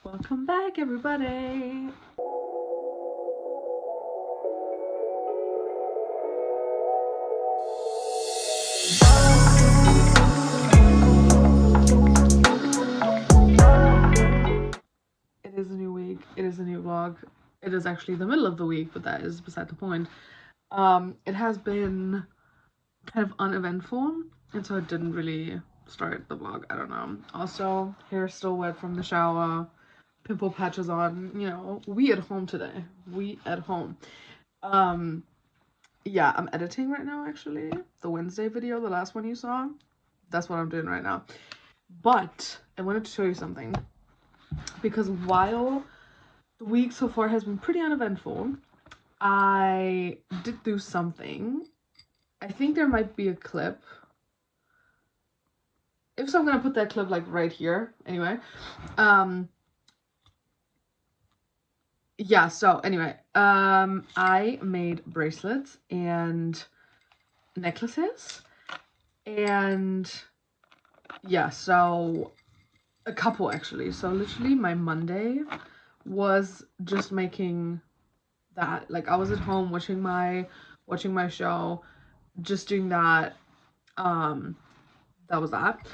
Welcome back, everybody. It is a new week. It is a new vlog. It is actually the middle of the week, but that is beside the point. It has been kind of uneventful, and so I didn't really start the vlog. I don't know. Also, hair still wet from the shower, pimple patches on. You know, we at home today. We at home. Um, yeah, I'm editing right now. Actually, the Wednesday video, the last one you saw, that's what I'm doing right now. But I wanted to show you something because while the week so far has been pretty uneventful, I did do something. I think there might be a clip. If so, I'm gonna put that clip like right here. Anyway, yeah. So anyway, I made bracelets and necklaces, and yeah. So a couple actually. So literally, my Monday was just making that. Like I was at home watching my show, just doing that. That was that.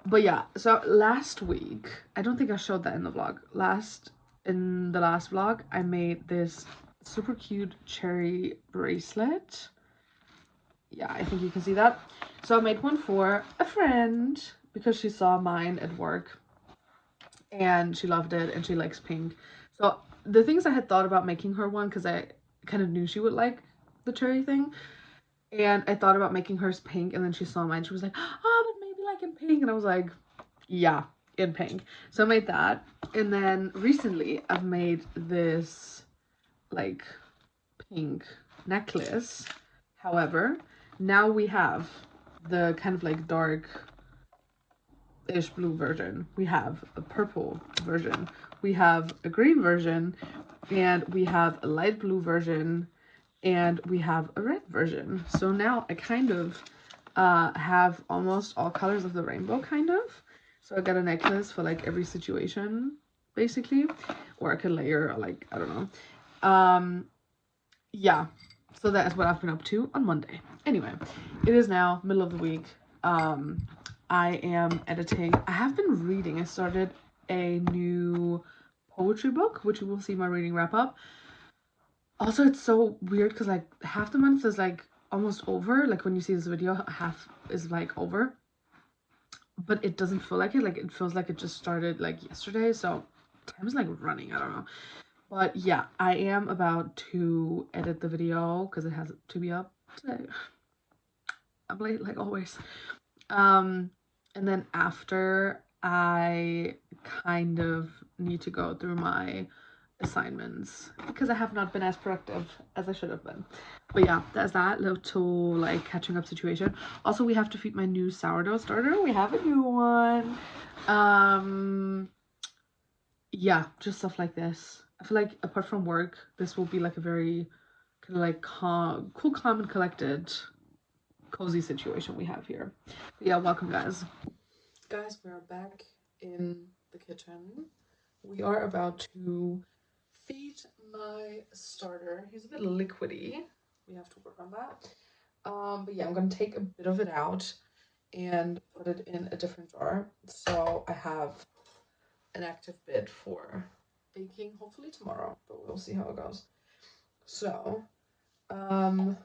But yeah, so last week, I don't think I showed that in the vlog. In the last vlog, I made this super cute cherry bracelet. Yeah, I think you can see that. So I made one for a friend because she saw mine at work and she loved it and she likes pink. So the things I had thought about making her one because I kind of knew she would like the cherry thing. And I thought about making hers pink, and then she saw mine. She was like, "Oh, but maybe like in pink." And I was like, "Yeah, in pink." So I made that. And then recently, I've made this like pink necklace. However, now we have the kind of like dark-ish blue version. We have a purple version. We have a green version, and we have a light blue version, and we have a red version. So now I kind of have almost all colors of the rainbow, kind of. So I got a necklace for like every situation, basically, or I could layer like I don't know. Yeah. So that is what I've been up to on Monday. Anyway, it is now middle of the week. I am editing. I have been reading. I started a new poetry book, which you will see my reading wrap up. Also, it's so weird because like half the month is like almost over. Like when you see this video, half is like over, but it doesn't feel like it. Like it feels like it just started like yesterday. So time is like running. I don't know. But yeah, I am about to edit the video because it has to be up today. I'm late like always. Um, and then after I kind of need to go through my assignments because I have not been as productive as I should have been. But yeah, that's that little like catching up situation. Also, we have to feed my new sourdough starter. We have a new one. Yeah, just stuff like this. I feel like apart from work, this will be like a very kind of like cool, calm, and collected, cozy situation we have here. But yeah, welcome, guys. Guys, we are back in the kitchen. We are about to feed my starter. He's a bit liquidy. We have to work on that. But yeah, I'm gonna take a bit of it out and put it in a different jar. So I have an active bit for baking hopefully tomorrow, but we'll see how it goes. So, you know,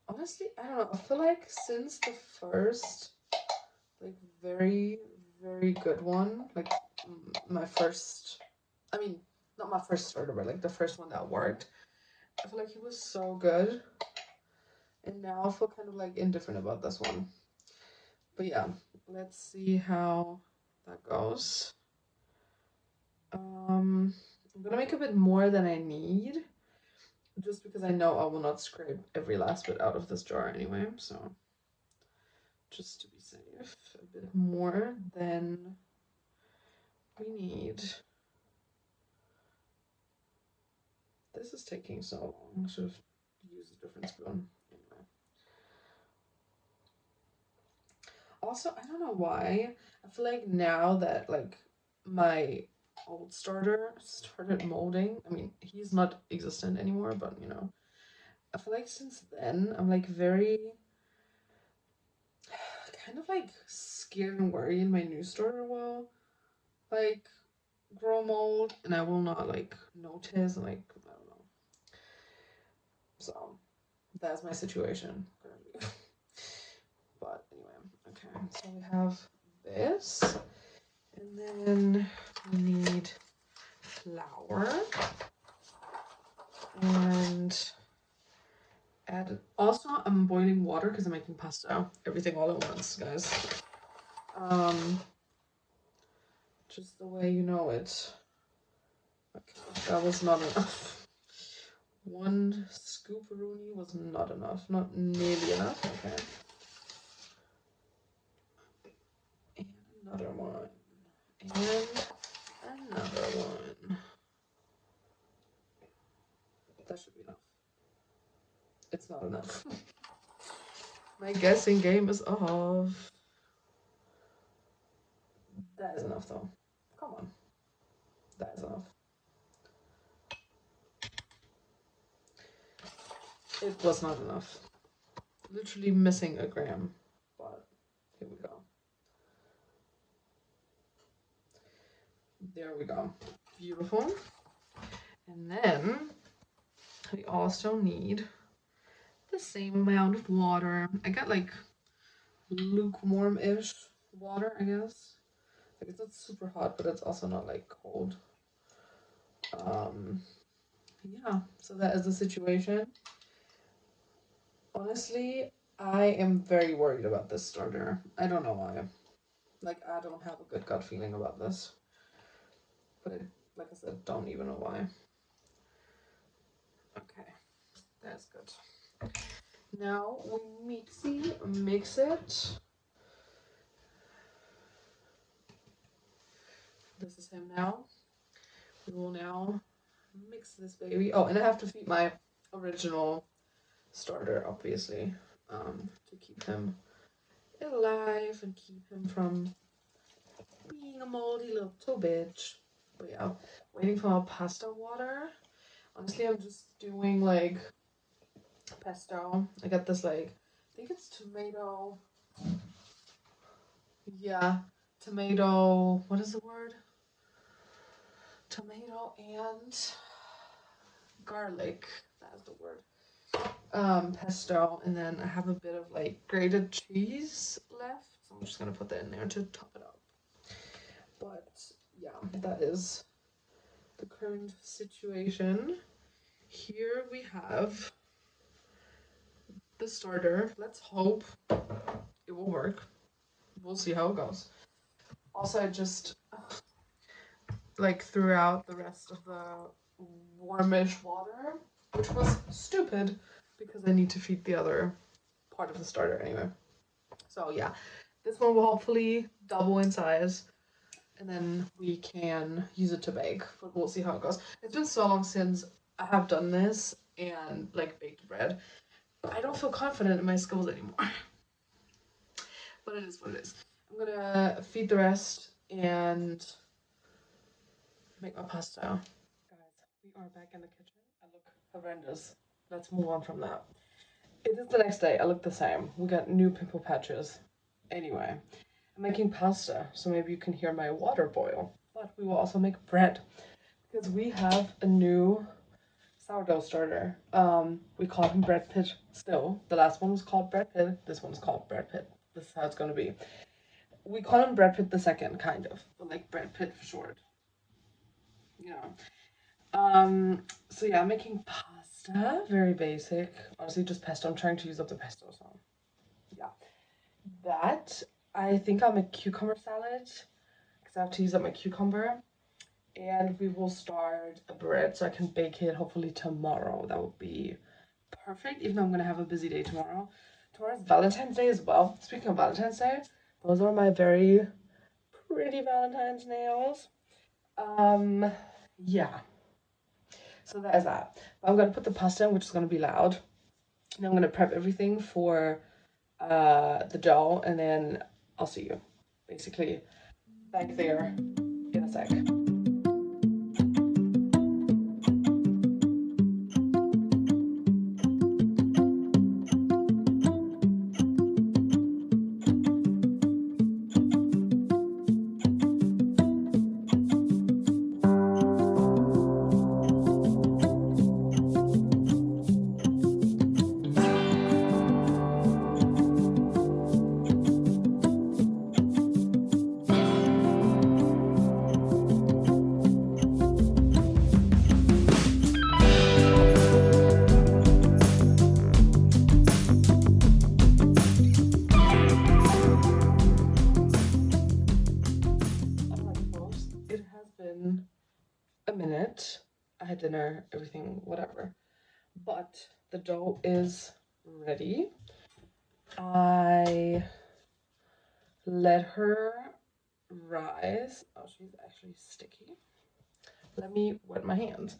honestly, I don't know. I feel like since the first, like, very good one, like my first, I mean, not my first starter, but like the first one that worked, I feel like he was so good. And now I feel kind of like indifferent about this one. But yeah, let's see how that goes. I'm gonna make a bit more than I need, just because I know I will not scrape every last bit out of this jar anyway, so just to be safe, a bit more than we need. This is taking so long. I should have used a different spoon. Anyway. Also, I don't know why. I feel like now that like my old starter started molding. I mean, he's not existent anymore, but you know, I feel like since then I'm like very kind of like scared and worried my new starter will like grow mold and I will not like notice and like I don't know. So that's my situation currently. But anyway, okay. So we have this, and then we need flour and add. Also, I'm boiling water because I'm making pasta. Everything all at once, guys. Um, just the way you know it. Okay, that was not enough. One scooperoonie was not enough. Not nearly enough. Okay. And another one. And another one. That should be enough. It's not enough. My guessing game is off. That is enough though. Come on. That is enough. It was not enough. Literally missing a gram. But here we go. There we go. Beautiful. And then we also need the same amount of water. I got like lukewarm-ish water, I guess. Like it's not super hot, but it's also not like cold. Yeah, so that is the situation. Honestly, I am very worried about this starter. I don't know why. Like, I don't have a good gut feeling about this. But I, like I said, don't even know why. Okay, that's good. Now we mix it. This is him now. We will now mix this baby. Oh, and I have to feed my original starter, obviously, to keep him alive and keep him from being a moldy little bitch. But yeah, waiting for our pasta water. Honestly, I'm just doing like pesto. I got this like, I think it's tomato. Yeah, tomato. What is the word? Tomato and garlic. That's the word. Pesto, and then I have a bit of like grated cheese left. So I'm just gonna put that in there to top it up. But yeah, that is the current situation. Here we have the starter. Let's hope it will work. We'll see how it goes. Also, I just like threw out the rest of the warmish water, which was stupid because I need to feed the other part of the starter anyway. So yeah, this one will hopefully double in size and then we can use it to bake, but we'll see how it goes. It's been so long since I have done this and like baked bread. I don't feel confident in my skills anymore. But it is what it is. I'm gonna feed the rest and make my pasta. Guys, we are back in the kitchen. I look horrendous. Let's move on from that. It is the next day. I look the same. We got new pimple patches. Anyway, I'm making pasta, so maybe you can hear my water boil. But we will also make bread because we have a new sourdough starter. We call him Brad Pitt still. The last one was called Brad Pitt. This one's called Brad Pitt. This is how it's gonna be. We call him Brad Pitt the second, kind of, but like Brad Pitt for short. You know. So yeah, I'm making pasta. Very basic. Honestly, just pesto. I'm trying to use up the pesto, so yeah. That I think I'll make cucumber salad because I have to use up my cucumber. And we will start a bread so I can bake it hopefully tomorrow. That would be perfect, even though I'm gonna have a busy day tomorrow. Tomorrow's Valentine's Day as well. Speaking of Valentine's Day, those are my very pretty Valentine's nails. Um, yeah. So that is that. I'm gonna put the pasta in, which is gonna be loud. And I'm gonna prep everything for the dough, and then I'll see you basically back there in a a sec. It has been a minute. I had dinner, everything, whatever. But the dough is ready. I let her rise. Oh, she's actually sticky. Let me wet my hands.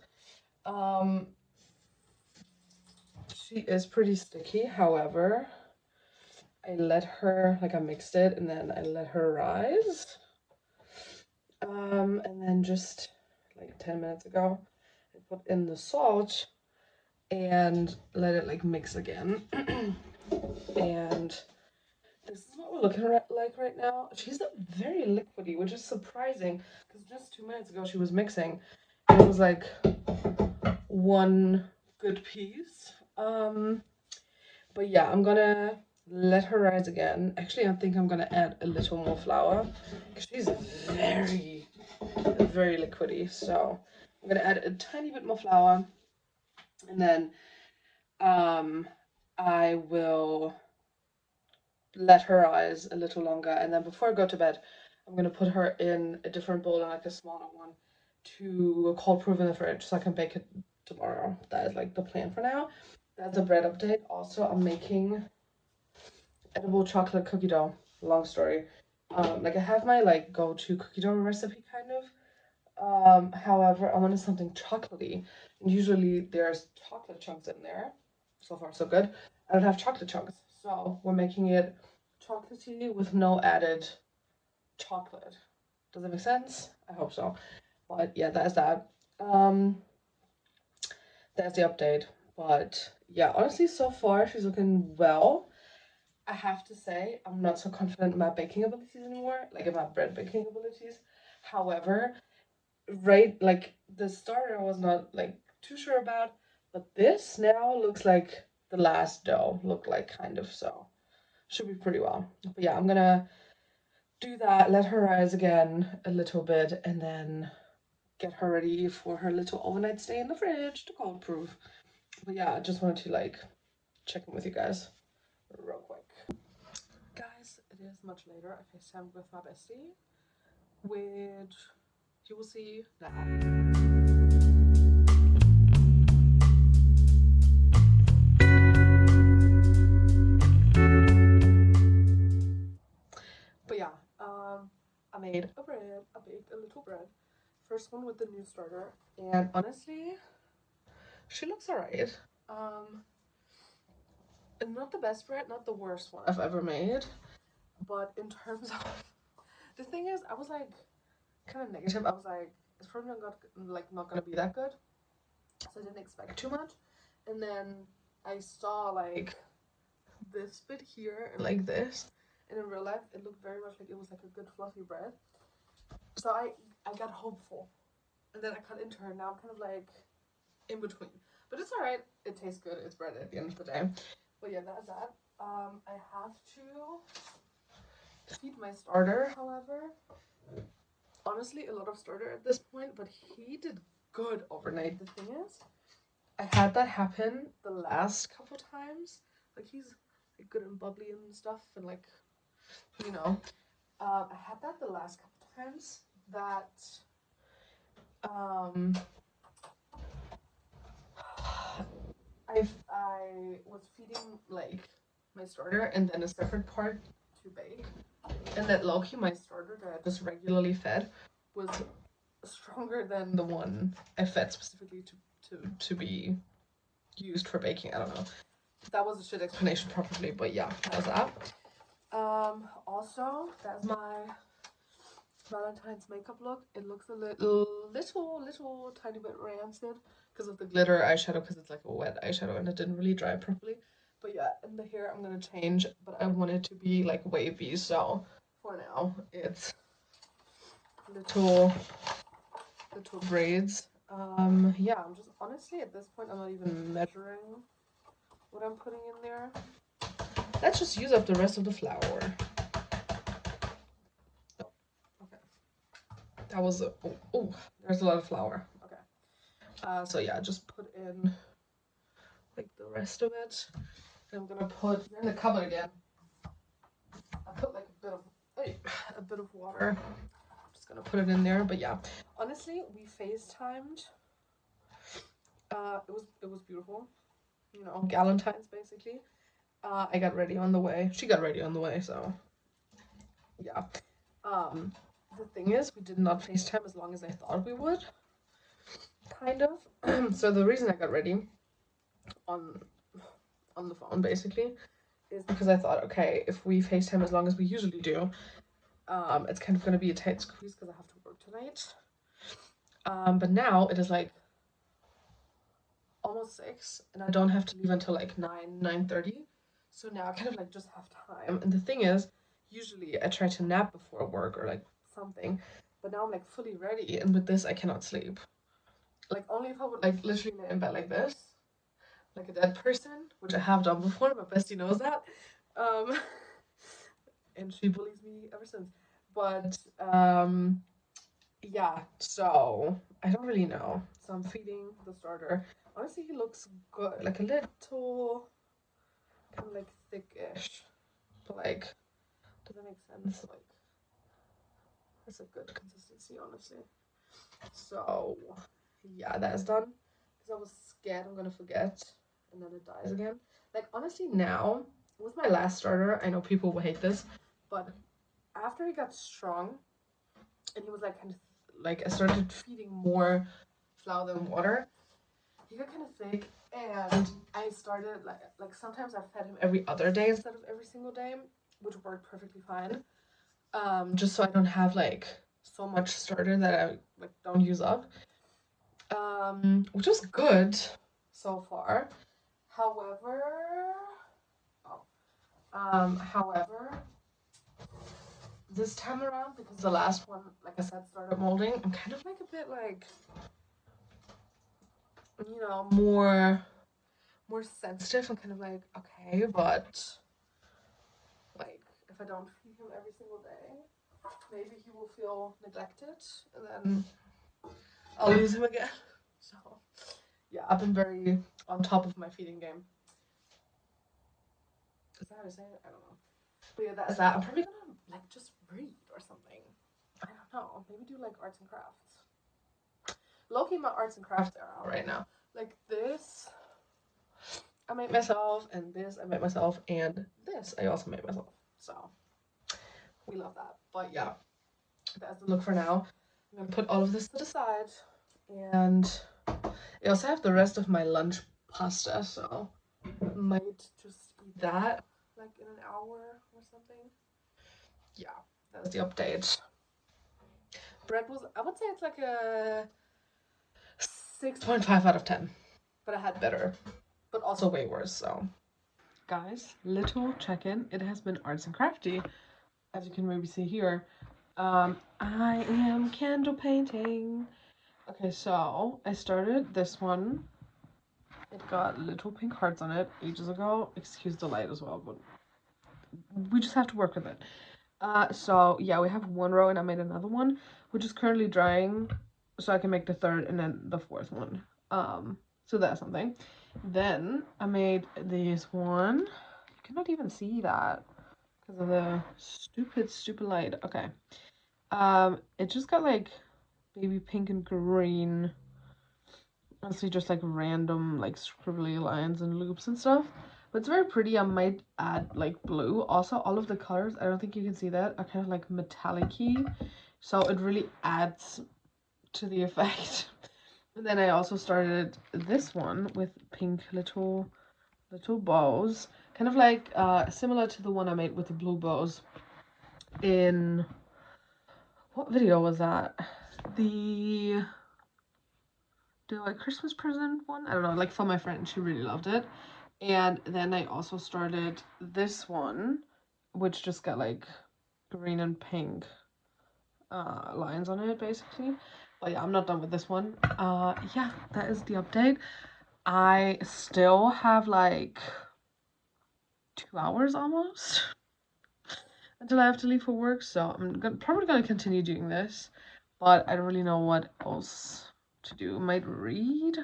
She is pretty sticky, however, I let her, like I mixed it and then I let her rise. And then just like 10 minutes ago, I put in the salt and let it like mix again. And this is what we're looking at like right now. She's very liquidy, which is surprising because just 2 minutes ago she was mixing and it was like one good piece. But yeah, I'm gonna let her rise again. Actually, I think I'm gonna add a little more flour because she's very, very liquidy. So I'm gonna add a tiny bit more flour, and then I will let her rise a little longer. And then before I go to bed, I'm gonna put her in a different bowl, like a smaller one, to cold proof in the fridge so I can bake it tomorrow. That is like the plan for now. That's a bread update. Also, I'm making edible chocolate cookie dough. Long story. Like I have my like go-to cookie dough recipe kind of. However, I wanted something chocolatey, and usually there's chocolate chunks in there. So far, so good. I don't have chocolate chunks, so we're making it chocolatey with no added chocolate. Does that make sense? I hope so. But yeah, that's that. That's the update. But yeah, honestly, so far she's looking well. I have to say, I'm not so confident in my baking abilities anymore, like in my bread baking abilities. However, right, like the starter I was not like too sure about, but this now looks like the last dough looked like kind of, so should be pretty well. But yeah, I'm gonna do that, let her rise again a little bit, and then get her ready for her little overnight stay in the fridge to cold proof. But yeah, I just wanted to like check in with you guys real quick. Guys, it is much later. I FaceTimed with my bestie, which you will see now. But yeah, I made a bread. I baked a little bread. First one with the new starter, and honestly, she looks alright. And not the best bread, not the worst one I've ever made, but in terms of the thing is, I was like kind of negative. I was like, it's probably not gonna be that good, so I didn't expect too much. And then I saw like this bit here and like this, and in real life it looked very much like it was like a good fluffy bread. So I got hopeful, and then I cut into her. Now I'm kind of like in between, but it's all right. It tastes good. It's bread at the end of the day. But yeah, that's that. I have to feed my starter, however. Honestly, a lot of starter at this point, but he did good overnight. The thing is, I had that happen the last couple times. Like he's like good and bubbly and stuff, and like you know, I had that the last couple times that I was feeding like my starter and then a separate part to bake, and that low-key my starter that I just regularly fed was stronger than the one I fed specifically to be used for baking. I don't know. That was a shit explanation probably, but yeah, that was that. Also, that's my Valentine's makeup look. It looks a little tiny bit rancid because of the glitter eyeshadow, because it's like a wet eyeshadow and it didn't really dry properly. But yeah, in the hair I'm gonna change, but I want it to be like wavy, so for now it's little braids. Yeah, I'm just honestly at this point I'm not even measuring what I'm putting in there. Let's just use up the rest of the flour. Oh, okay. That was oh, there's a lot of flour. Okay. So yeah, just put in like the rest of it. And I'm gonna put in the cupboard again. I put like a bit of water. I'm just gonna put it in there. But yeah, honestly, we FaceTimed. It was beautiful. You know, Galentine's basically. I got ready on the way. She got ready on the way, so yeah. The thing is, we did not FaceTime as long as I thought we would. Kind of. So the reason I got ready on the phone basically is because I thought, okay, if we FaceTime as long as we usually do, it's kind of gonna be a tight squeeze because I have to work tonight. But now it is like almost 6 and I don't have to leave until like 9:30. So now I kind of like just have time. And the thing is, usually I try to nap before work or like something, but now I'm like fully ready, and with this I cannot sleep. Like only if I would like literally lay in bed like this, like a dead person, which I have done before. My bestie knows that. And she bullies me ever since. But yeah, so I don't really know. So I'm feeding the starter. Honestly, he looks good. Like a little kind of like thickish. But like, does that make sense? Like, that's a good consistency, honestly. So yeah, that is done. Because I was scared I'm gonna forget and then it dies again. Like honestly now, with my last starter, I know people will hate this, but after he got strong and he was like kind of like I started feeding more flour than water, he got kind of thick, and I started like sometimes I fed him every other day instead of every single day, which worked perfectly fine. Just so I don't have like so much starter that I like don't use up. Which was good so far. However, however, this time around, because the last one, like I said, started molding, I'm kind of like a bit like, you know, more sensitive. I'm kind of like, okay, but like if I don't feed him every single day, maybe he will feel neglected, and then I'll lose him again. So yeah, I've been very on top of my feeding game. Is that how to say it? I don't know. But yeah, that's that. I'm probably gonna like just read or something. I don't know. Maybe do like arts and crafts. Low-key, my arts and crafts are out right now. Like this, I made myself, and this I made myself, and this I also made myself. So we love that. But yeah, that's the look for now. I'm gonna put all of this to the side, and I also have the rest of my lunch pasta, so I might just eat that like in an hour or something. Yeah, that's the update. Bread was, I would say it's like a 6.5 out of 10, but I had better, but also way worse. So guys, little check-in. It has been arts and crafty, as you can maybe see here. I am candle painting. Okay, so I started this one. It got little pink hearts on it ages ago. Excuse the light as well, but we just have to work with it. So yeah, we have one row and I made another one, which is currently drying, so I can make the third and then the fourth one. So that's something. Then I made this one. You cannot even see that because of the stupid light. Okay. It just got like baby pink and green. Honestly, just like random like scribbly lines and loops and stuff. But it's very pretty. I might add like blue. Also, all of the colors, I don't think you can see that, are kind of like metallic-y. So it really adds to the effect. And then I also started this one with pink little bows. Kind of like similar to the one I made with the blue bows in What video was that? The like Christmas present one? I don't know, like for my friend, she really loved it. And then I also started this one, which just got like green and pink lines on it basically. But yeah, I'm not done with this one. Yeah, that is the update. I still have like 2 hours almost until I have to leave for work, so I'm probably gonna continue doing this, but I don't really know what else to do. I might read,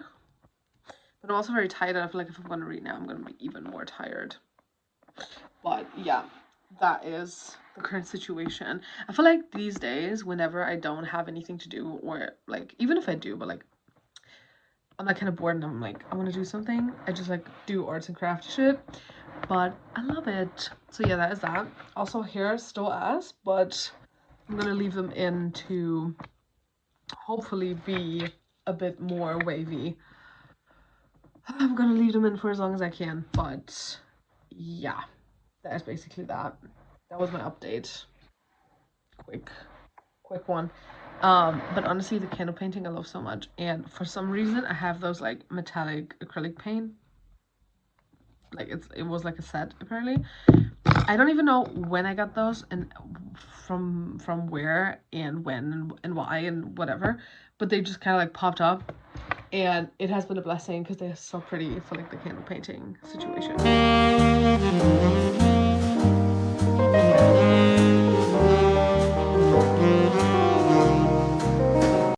but I'm also very tired, and I feel like if I'm gonna read now, I'm gonna be even more tired. But yeah, that is the current situation. I feel like these days, whenever I don't have anything to do, or like even if I do, but like I'm like kind of bored and I'm like, I want to do something, I just like do arts and crafty shit. But I love it. So yeah, that is that. Also here, still ass, but I'm gonna leave them in to hopefully be a bit more wavy. I'm gonna leave them in for as long as I can, but yeah, that is basically that. That was my update. Quick one. But honestly, the candle painting I love so much, and for some reason I have those like metallic acrylic paint. Like it was like a set apparently. I don't even know when I got those and from where and when and why and whatever, but they just kind of like popped up, and it has been a blessing because they're so pretty for like the candle painting situation.